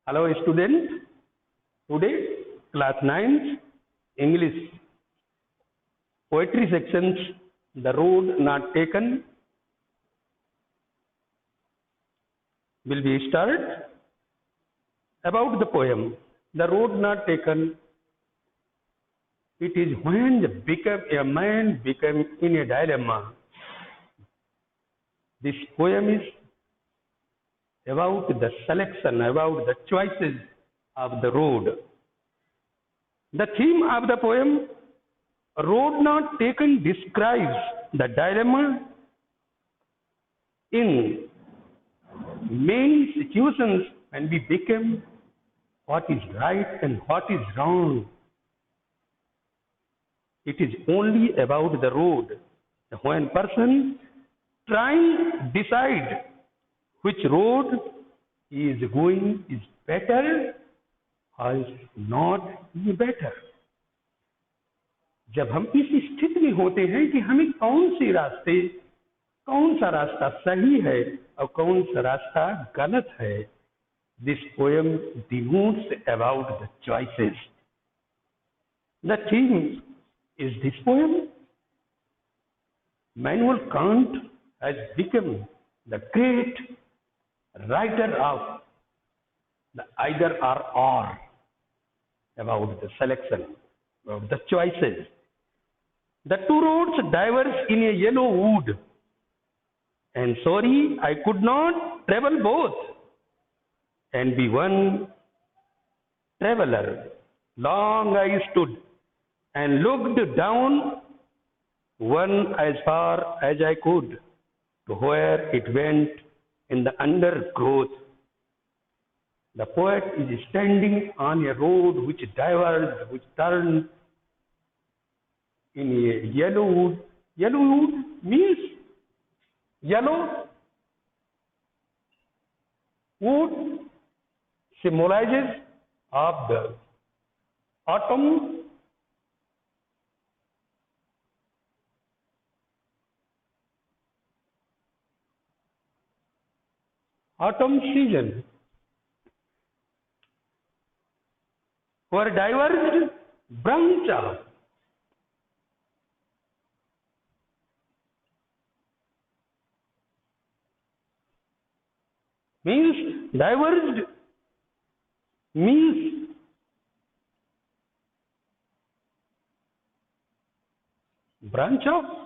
Hello student, today class 9 English poetry sections, The Road Not Taken will be started. About the poem, The Road Not Taken, it is when a man became in a dilemma. This poem is about the selection, about the choices of the road. The theme of the poem, Road Not Taken, describes the dilemma in many situations when we become what is right and what is wrong. It is only about the road. When person trying to decide which road he is going is better or is not better. जब हम इस स्थिति में होते हैं कि हमें कौन सा रास्ता सही है और कौन सा रास्ता गलत है, this poem denotes about the choices. The theme is this poem. Immanuel Kant has become the great writer of the either or about the selection, about the choices. The two roads diverge in a yellow wood, and sorry, I could not travel both and be one traveler. Long I stood and looked down one as far as I could to where it went in the undergrowth. The poet is standing on a road which diverged, which turned in a yellow wood. Yellow wood means yellow wood symbolizes of the autumn. Autumn season, were diverged branch off. Means diverged means branch off.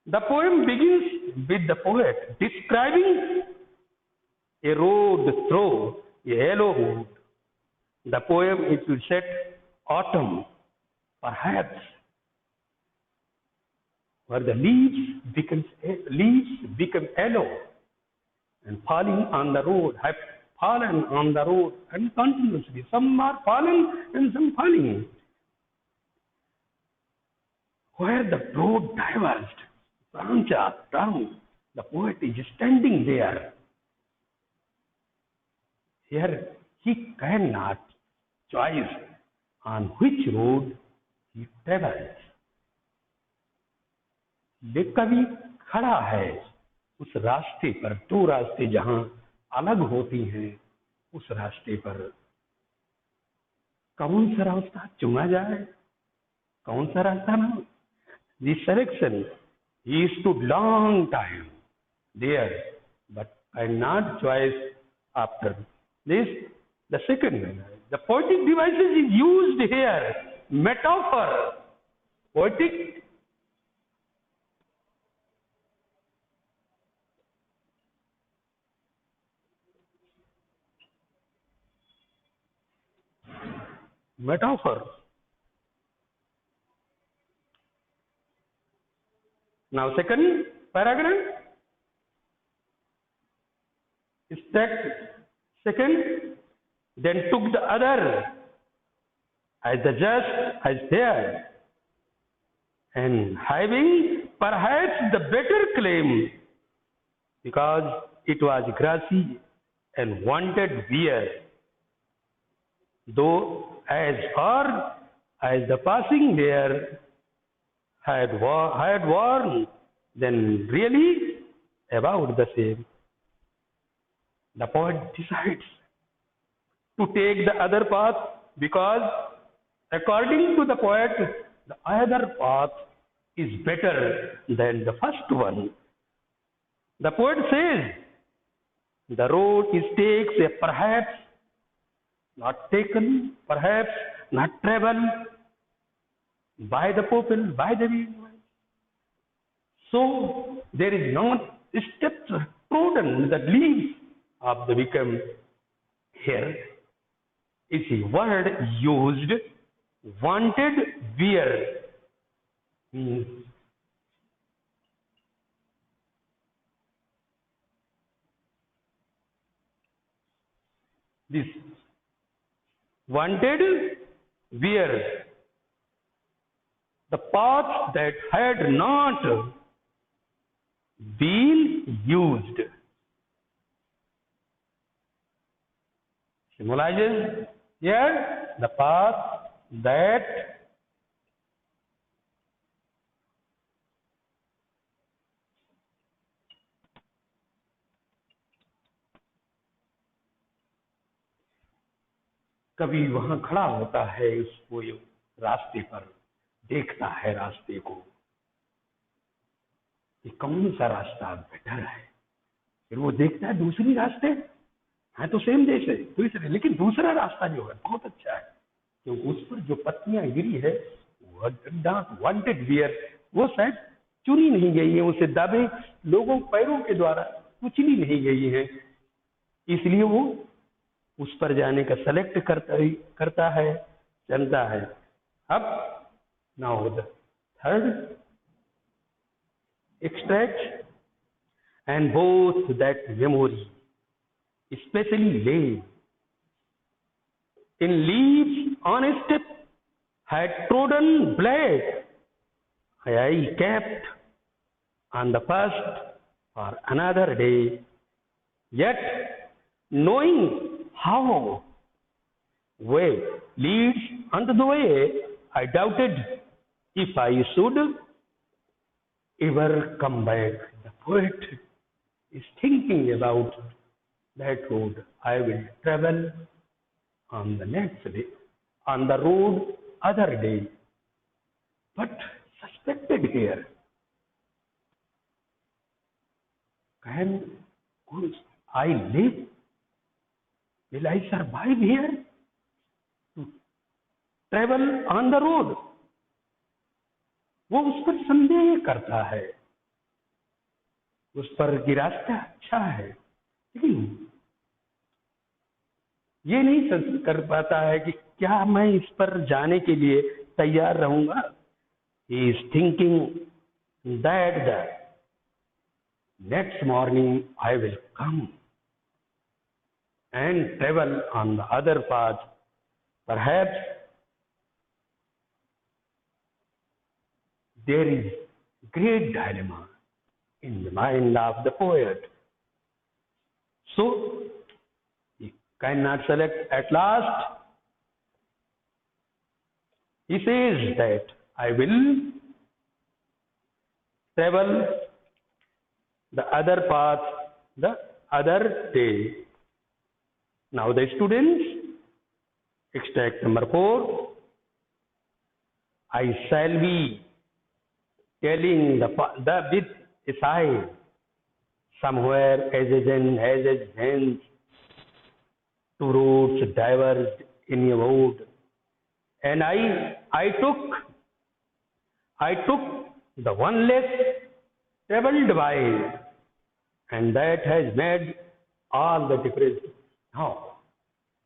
The poem begins with the poet describing a road through a yellow wood. The poem is set autumn, perhaps, where the leaves become yellow and falling on the road, have fallen on the road and continuously. Some are fallen and some falling. Where the road diverged, branch off, down, the poet is standing there. Here he cannot choose on which road he travels. ये कवि खड़ा है उस रास्ते पर, दो रास्ते जहां अलग होती हैं, उस रास्ते पर कौन सा रास्ता चुना जाए, कौन सा रास्ता ना. This selection, he stood long time there, but cannot choose after this. The second, the poetic devices is used here, metaphor, poetic metaphor. Now second paragraph is that second, then took the other as the just as there, and having perhaps the better claim, because it was grassy and wanted wear, though as far as the passing there had worn, then really about the same. The poet decides to take the other path because, according to the poet, the other path is better than the first one. The poet says, the road is takes a perhaps not taken, perhaps not traveled by the people, by the wind. So there is not steps trodden, the leaves of the become here is a word used, wanted where means this wanted where the path that had not been used symbolizes here the path that कभी वहां खड़ा होता है उसको रास्ते पर देखता है रास्ते को कि कौन सा रास्ता बेटर है फिर वो देखता है दूसरी रास्ते है तो सेम जैसे दूसरे लेकिन दूसरा रास्ता जो है बहुत अच्छा है क्योंकि उस पर जो पत्तियां गिरी है वांटेड वियर वो शायद चुनी नहीं गई है उसे दबे लोगों पैरों के द्वारा कुचली नहीं गई है इसलिए वो उस पर जाने का सेलेक्ट करता है चलता है अब now the third extract and both that memory especially lay in leaves on a step had trodden black I kept on the first for another day yet knowing how way leads unto the way I doubted if I should ever come back. The poet is thinking about that road I will travel on the next day, on the road other day. But suspected here, can I live? Will I survive here to travel on the road? वो उस पर संदेह करता है उस पर कि रास्ता अच्छा है लेकिन ये नहीं कर पाता है कि क्या मैं इस पर जाने के लिए तैयार रहूंगा he is thinking that the next morning I will come and travel on the other path perhaps there is great dilemma in the mind of the poet. So, he cannot select. At last, he says that I will travel the other path the other day. Now the students, extract number 4, I shall be telling the with a sigh somewhere as his hands two roads diverged in a wood and I took the one less traveled by and that has made all the difference. Now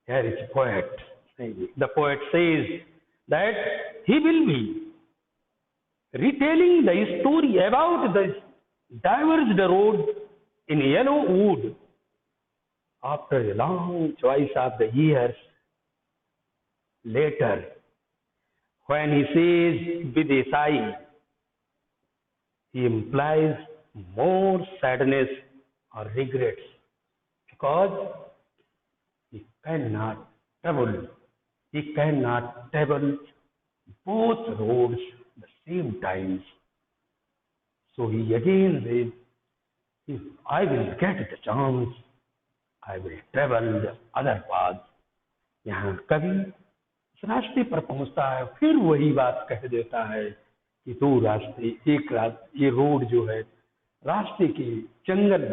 here is a poet. The poet says that he will be retelling the story about the diverged road in yellow wood after a long choice of the years later when he says with a sigh he implies more sadness or regrets because he cannot travel both roads the same times. So he again says, if I will get the chance, I will travel the other path. यहाँ कवि इस रास्ते पर पहुंचता है, फिर वही बात कह देता है कि दो रास्ते, ये रोड जो है रास्ते के जंगल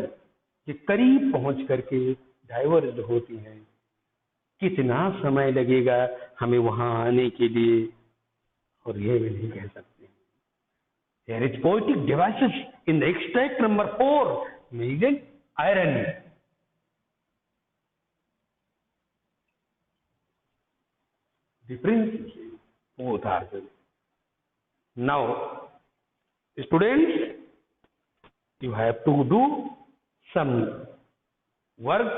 के करीब पहुंच करके डाइवर्ज होती है। कितना समय लगेगा हमें वहां आने के लिए, और ये भी नहीं कह सकते। There is poetic devices in the extract number 4, meaning irony. Difference both are there. Now, students, you have to do some work.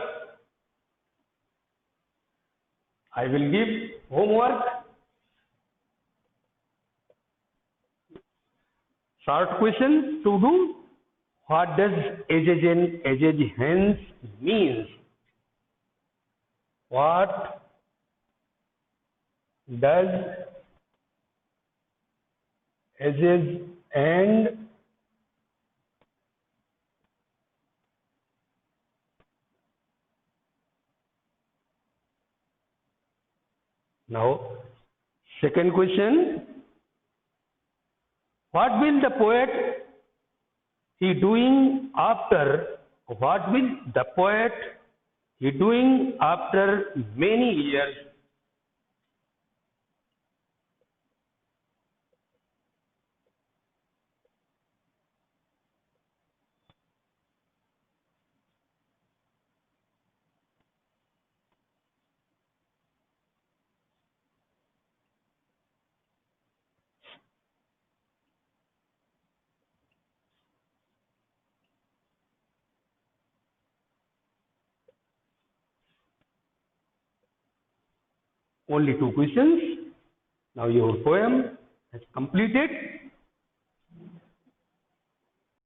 I will give homework. Short question to do. What does aged hence means? What does aged and now second question, what will the poet he doing after many years? Only two questions. Now your poem has completed.